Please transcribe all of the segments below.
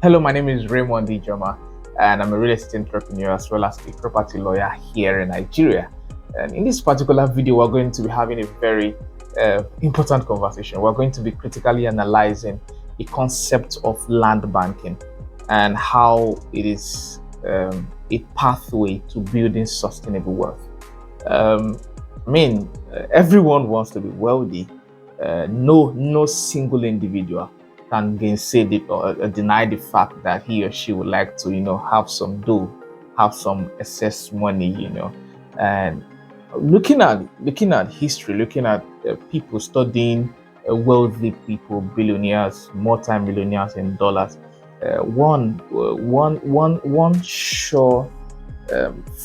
Hello, my name is Raymond Ijeomah, and I'm a real estate entrepreneur as well as a property lawyer here in Nigeria. And in this particular video, we're going to be having a very important conversation. We're going to be critically analyzing the concept of land banking and how it is a pathway to building sustainable wealth. Everyone wants to be wealthy. No single individual can gainsay or deny the fact that he or she would like to, have some dough, have some excess money, and looking at history, looking at people studying wealthy people, billionaires, multi-millionaires in dollars. One sure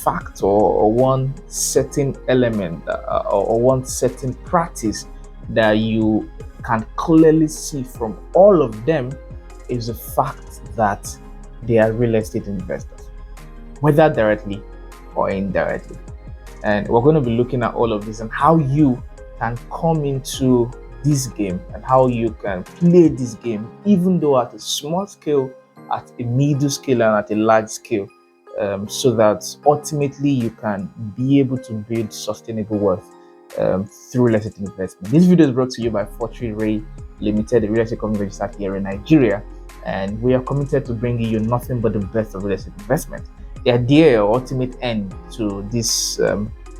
factor or one certain element or one certain practice that you can clearly see from all of them is the fact that they are real estate investors, whether directly or indirectly. And we're going to be looking at all of this and how you can come into this game and how you can play this game, even though at a small scale, at a middle scale, and at a large scale, so that ultimately you can be able to build sustainable wealth through real estate investment. This video is brought to you by Fortreal Rei Ltd, the real estate company registered here in Nigeria, and we are committed to bringing you nothing but the best of real estate investment. The idea or ultimate end to this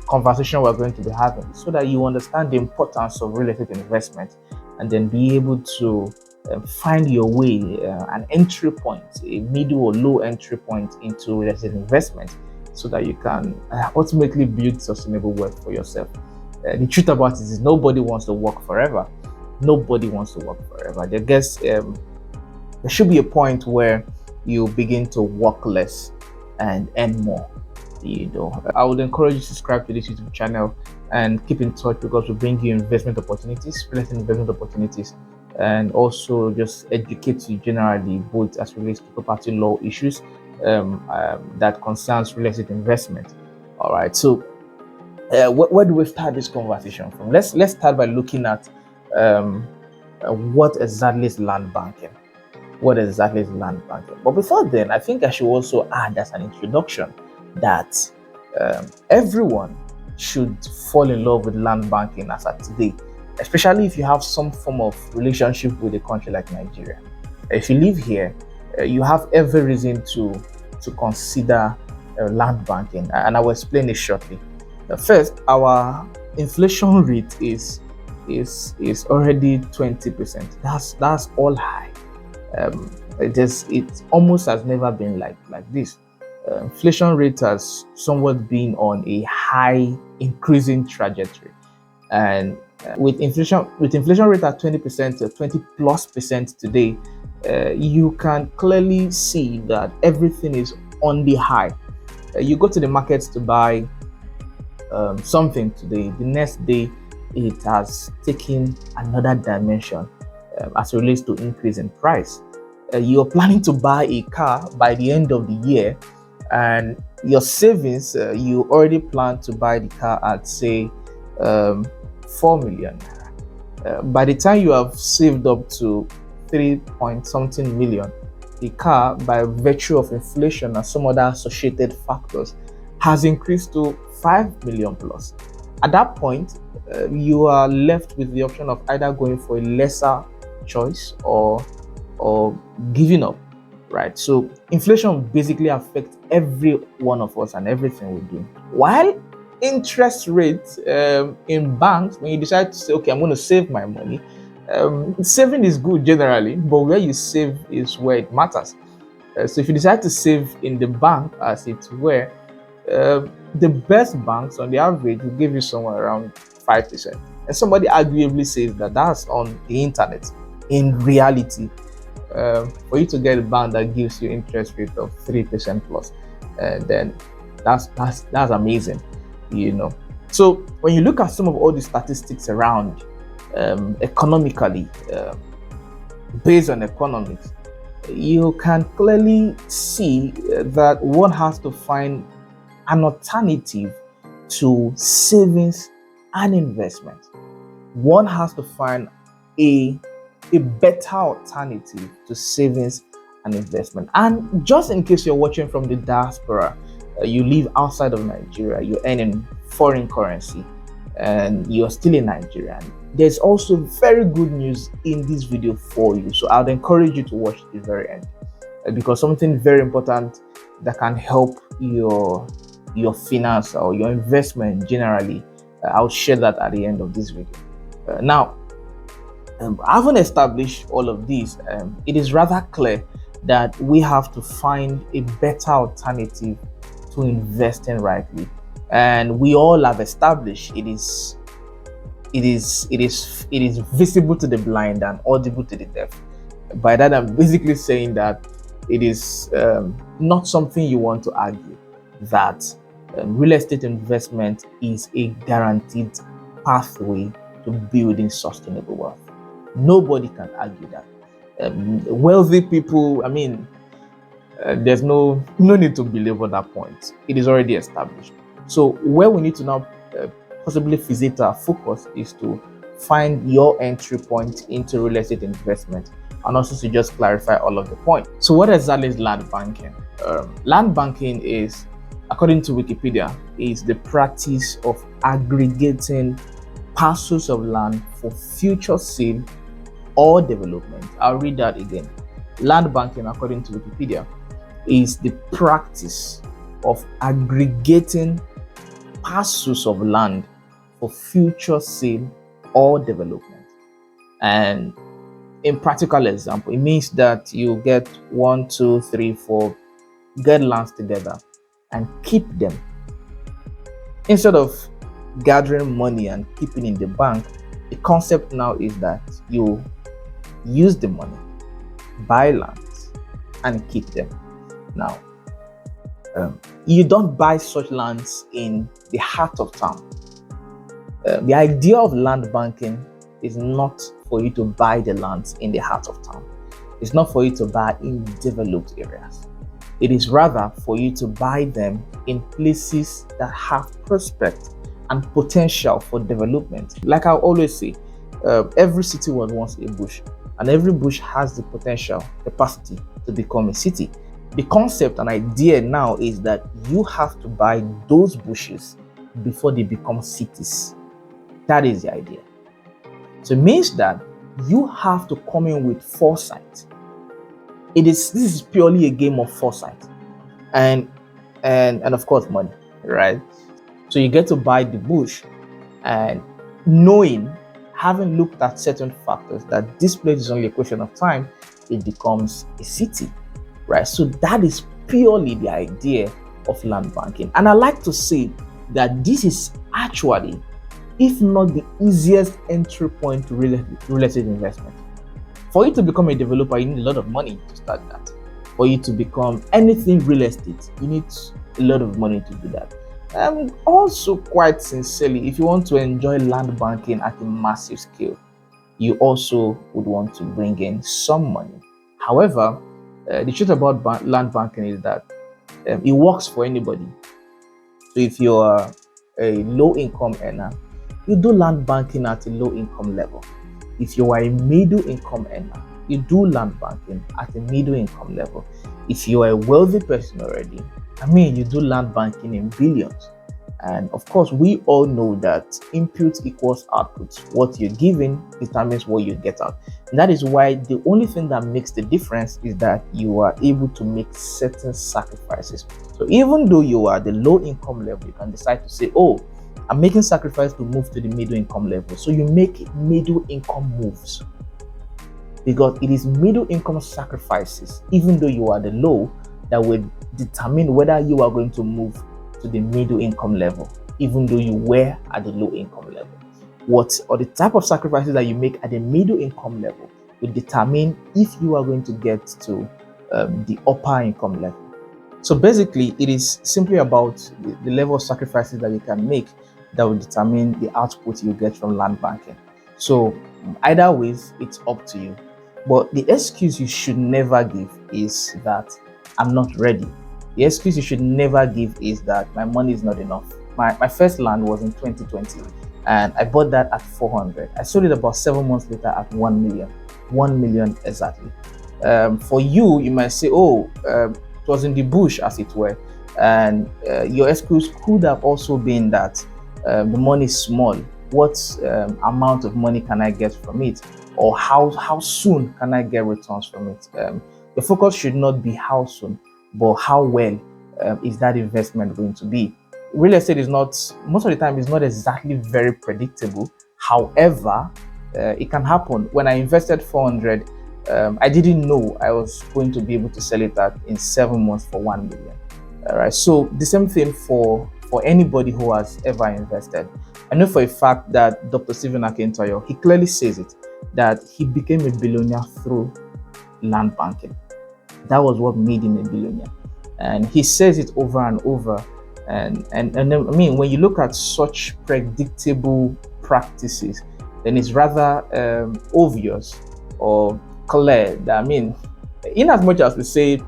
conversation we're going to be having is so that you understand the importance of real estate investment and then be able to find your way, an entry point, a middle or low entry point into real estate investment, so that you can ultimately build sustainable wealth for yourself. The truth about it is nobody wants to work forever. Nobody wants to work forever. I guess there should be a point where you begin to work less and earn more. I would encourage you to subscribe to this YouTube channel and keep in touch, because we bring you investment opportunities, real estate investment opportunities, and also just educate you generally, both as relates to property law issues that concerns real estate investment. All right, so where do we start this conversation from? Let's start by looking at what exactly is land banking. What exactly is land banking? But before then, I think I should also add as an introduction that everyone should fall in love with land banking as at today, especially if you have some form of relationship with a country like Nigeria. If you live here, you have every reason to consider land banking, and I will explain it shortly. First, our inflation rate is already 20%. That's all high. It almost has never been like this. Inflation rate has somewhat been on a high increasing trajectory, and with inflation rate at 20% or 20+% today, you can clearly see that everything is on the high. You go to the markets to buy something today, the next day it has taken another dimension as it relates to increase in price. You're planning to buy a car by the end of the year, and your savings, you already plan to buy the car at, say, 4 million. By the time you have saved up to 3-point-something million, the car, by virtue of inflation and some other associated factors, has increased to 5 million plus. At that point, you are left with the option of either going for a lesser choice or giving up, right? So inflation basically affects every one of us and everything we do. While interest rates in banks, when you decide to say, okay, I'm going to save my money, saving is good generally, but where you save is where it matters. So if you decide to save in the bank, as it were, the best banks on the average will give you somewhere around 5%. And somebody arguably says that that's on the internet. In reality, for you to get a bank that gives you interest rate of 3% plus, then that's amazing, So when you look at some of all the statistics around economically, based on economics, you can clearly see that one has to find an alternative to savings and investment. One has to find a better alternative to savings an investment. And just in case you're watching from the diaspora, you live outside of Nigeria, you earn in foreign currency, and you're still in Nigeria, there's also very good news in this video for you. So I'd encourage you to watch the very end, because something very important that can help your finance or your investment generally, I'll share that at the end of this video. Now, having established all of this, it is rather clear that we have to find a better alternative to investing rightly, and we all have established it is visible to the blind and audible to the deaf. By that, I'm basically saying that it is not something you want to argue, that real estate investment is a guaranteed pathway to building sustainable wealth. Nobody can argue that. Wealthy people, I mean, there's no need to belabor that point. It is already established. So where we need to now possibly visit our focus is to find your entry point into real estate investment, and also to just clarify all of the points. So what exactly is land banking? Land banking is, according to Wikipedia, is the practice of aggregating parcels of land for future sale or development. I'll read that again. Land banking, according to Wikipedia, is the practice of aggregating parcels of land for future sale or development. And in practical example, it means that you get 1, 2, 3, 4, get lands together and keep them. Instead of gathering money and keeping in the bank, the concept now is that you use the money, buy lands, and keep them. Now, you don't buy such lands in the heart of town. The idea of land banking is not for you to buy the lands in the heart of town. It's not for you to buy in developed areas. It is rather for you to buy them in places that have prospect and potential for development. Like I always say, every city was once a bush, and every bush has the potential, capacity to become a city. The concept and idea now is that you have to buy those bushes before they become cities. That is the idea. So it means that you have to come in with foresight. This is purely a game of foresight and of course money, right? So you get to buy the bush, and knowing, having looked at certain factors, that this place is only a question of time, it becomes a city, right? So that is purely the idea of land banking. And I like to say that this is actually, if not the easiest entry point to real estate investment. For you to become a developer, you need a lot of money to start that. For you to become anything real estate, you need a lot of money to do that. And also, quite sincerely, if you want to enjoy land banking at a massive scale, you also would want to bring in some money. However, the truth about land banking is that it works for anybody. So if you're a low-income earner, you do land banking at a low-income level. If you are a middle-income earner, you do land banking at a middle-income level. If you are a wealthy person already, you do land banking in billions. And of course, we all know that input equals output. What you're giving determines what you get out. And that is why the only thing that makes the difference is that you are able to make certain sacrifices. So even though you are the low-income level, you can decide to say, oh, I'm making sacrifice to move to the middle income level. So you make middle income moves, because it is middle income sacrifices, even though you are the low, that will determine whether you are going to move to the middle income level, even though you were at the low income level. What or the type of sacrifices that you make at the middle income level will determine if you are going to get to the upper income level. So basically, it is simply about the level of sacrifices that you can make that will determine the output you get from land banking. So either ways, it's up to you. But the excuse you should never give is that I'm not ready. The excuse you should never give is that my money is not enough. My first land was in 2020, and I bought that at 400. I sold it about 7 months later at 1 million. 1 million exactly. For you, you might say, oh, it was in the bush, as it were, and your excuse could have also been that the money is small. What amount of money can I get from it, or how soon can I get returns from it? The focus should not be how soon, but how well is that investment going to be. Real estate is not, most of the time, is not exactly very predictable. However, it can happen. When I invested 400, I didn't know I was going to be able to sell it in 7 months for 1 million. All right. So the same thing for anybody who has ever invested. I know for a fact that Dr. Stephen Akintoyo, he clearly says it, that he became a billionaire through land banking. That was what made him a billionaire. And he says it over and over. And I mean, when you look at such predictable practices, then it's rather obvious or clear that, I mean, in as much as we say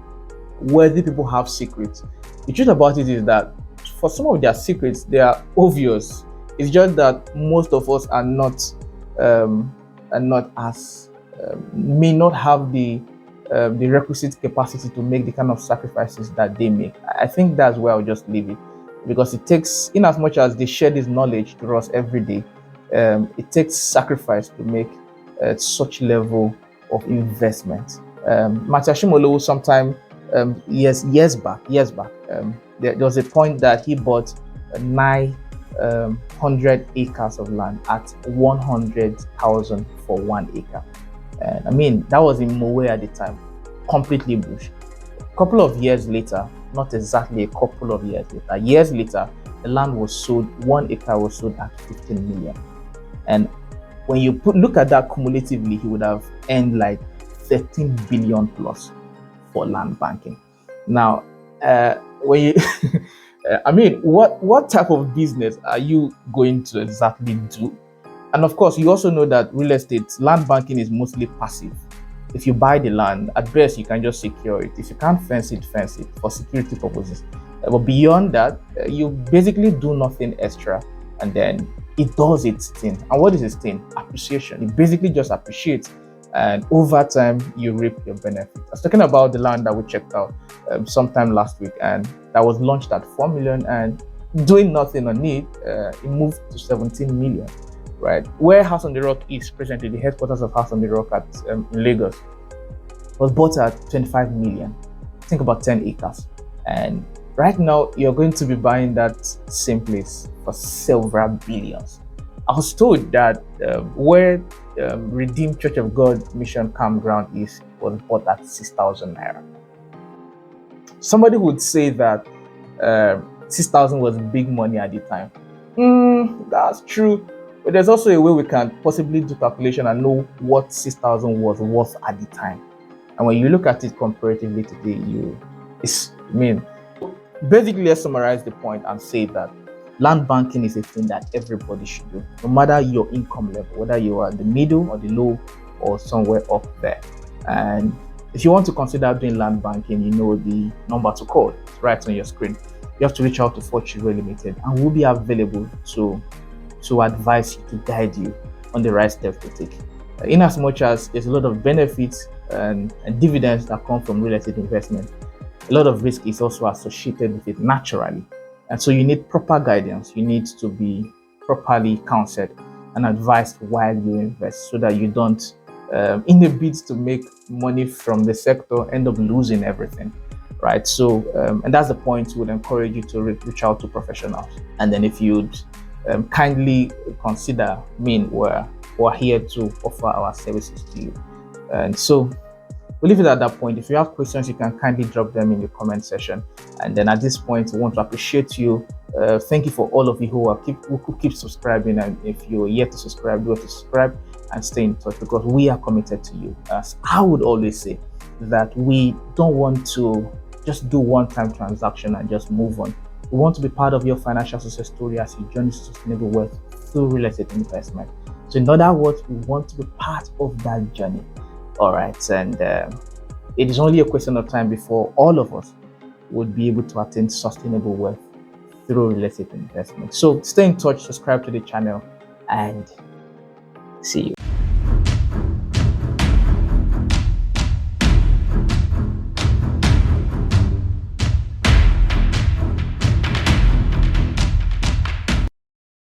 wealthy people have secrets, the truth about it is that for some of their secrets, they are obvious. It's just that most of us are not as may not have the requisite capacity to make the kind of sacrifices that they make. I think that's where I'll just leave it, because it takes, in as much as they share this knowledge to us every day, it takes sacrifice to make such level of investment. Matthias Shimolowo, sometime years back, there was a point that he bought 900 acres of land at 100,000 for 1 acre. And I mean, that was in Mowe at the time, completely bush. A couple of years later, not exactly a couple of years later, the land was sold, 1 acre was sold at 15 million. And when you look at that cumulatively, he would have earned like 13 billion plus for land banking. Now, when you, I mean, what type of business are you going to exactly do? And of course, you also know that real estate, land banking is mostly passive. If you buy the land, at best, you can just secure it. If you can't fence it for security purposes. But beyond that, you basically do nothing extra, and then it does its thing. And what is its thing? Appreciation. It basically just appreciates, and over time, you reap your benefit. I was talking about the land that we checked out sometime last week, and that was launched at 4 million, and doing nothing on it, it moved to 17 million. Right, where House on the Rock is presently, the headquarters of House on the Rock in Lagos, was bought at 25 million. Think about 10 acres. And right now, you're going to be buying that same place for several billions. I was told that where Redeemed Church of God Mission Campground was bought at 6,000 naira. Somebody would say that 6,000 was big money at the time. That's true. But there's also a way we can possibly do calculation and know what 6,000 was worth at the time. And when you look at it comparatively today, basically, let's summarize the point and say that land banking is a thing that everybody should do, no matter your income level, whether you are the middle or the low or somewhere up there. And if you want to consider doing land banking, you know the number to call. It's right on your screen. You have to reach out to Fortreal Rei Ltd, and we'll be available to advise you, to guide you on the right steps to take. In as much as there's a lot of benefits and dividends that come from real estate investment, a lot of risk is also associated with it naturally. And so you need proper guidance. You need to be properly counseled and advised while you invest, so that you don't, in the bid to make money from the sector, end up losing everything. Right. So, and that's the point. We would encourage you to reach out to professionals. And then if you'd kindly consider, we're here to offer our services to you. And so we'll leave it at that point. If you have questions, you can kindly drop them in the comment section. And then at this point, we want to appreciate you. Thank you for all of you who keep subscribing. And if you're yet to subscribe, do have to subscribe and stay in touch, because we are committed to you. As I would always say, that we don't want to just do one-time transaction and just move on. We want to be part of your financial success story as you journey to sustainable wealth through real estate investment. So in other words, we want to be part of that journey. All right. And it is only a question of time before all of us would be able to attain sustainable wealth through real estate investment. So stay in touch, subscribe to the channel, and see you.